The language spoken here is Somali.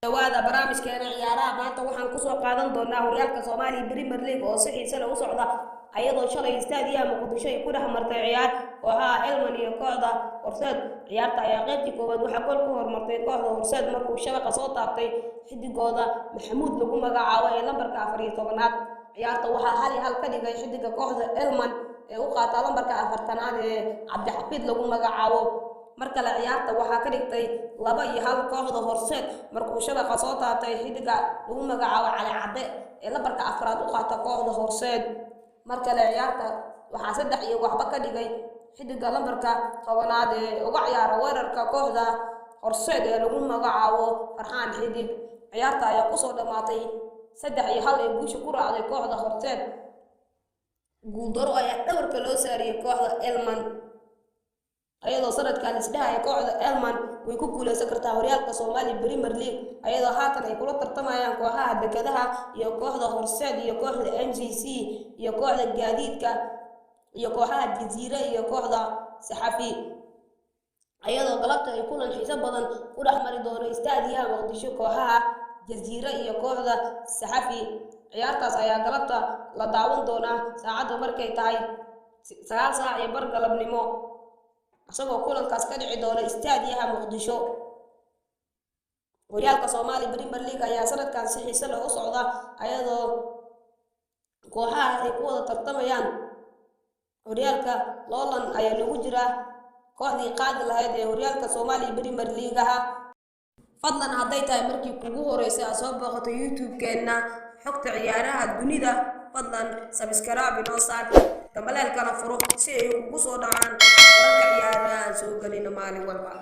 dhawaada barnaamijkeena ciyaaraha maanta waxaan ku soo qaadan doonaa horyaalka Soomaaliya Premier League oo si xiiso leh u socda ayadoo shalay istaadiyaha Muqdisho ay ku dhex martay ciyaar kooxaha Elman iyo kooxda Horseed. Ciyaarta ayaa qaybtii koowaad waxaa gool ku hormartay kooxda Horseed markuu shabaqa soo taabtay xidigooda Maxamuud lagu magacaabo ee lambarka 14aad. ciyaarta waxaa hal iyo hal ka dhigay xidiga kooxda Elman ee u qaata lambarka 4aad ee Cabdixafiid lagu magacaabo. marka la ciyaarta waxaa ka dhigtay 2-1 kooxda Horseed markuu shabaqa soo taabtay xidiga lagu magacaabo Cali Cadde ee lambarka 4aad u qaata kooxda Horseed. marka la ciyaarta waxaa 3-1 ka dhigay xidiga lambarka 10aad ee uga ciyaara weerarka kooxda Horseed ee lagu magacaabo Farxaan Xidig. ciyaarta ayaa ku soo dhamaatay 3-1 ee guusha ku raacday kooxda Horseed. guuldaro ayaa dhabarka loo saariyay kooxda Elman ayadoo sanadkan isdhahay kooxda Elman way ku guuleysan kartaa horyaalka Soomaaliya Premier League ayadoo haatan ay kula tartamayaan kooxaha Dekedaha iyo kooxda Horseed iyo kooxda MCC iyo kooxda Gaadiidka iyo kooxaha Jazeera iyo kooxda Saxafi ayadoo galabta ay kulan xiiso badan ku dhex mari doono istaadiyaha Muqdisho kooxaha Jazeera iyo kooxda Saxafi. ciyaartaas ayaa galabta la daawan doonaa saacadu markay tahay 9:00 galabnimo asagoo kulankaas ka dhici doona istaadiyaha Muqdisho. horyaalka Soomaaliya Premier League ayaa sanadkan si xiiso leh u socda ayadoo kooxaha ay ku wada tartamayaan horyaalka loolan ayaa lagu jira kooxdii qaadi lahayd ee horyaalka Soomaaliya Premier League fadlan hadday tahay markii kugu horeysay aad soo booqato YouTube-keena xogta ciyaaraha dunida fadlan subscribe inoo saar gambaleelkana furo si ay ugu soo dhacaan wararka ciyaaraha soo galina maalin walba.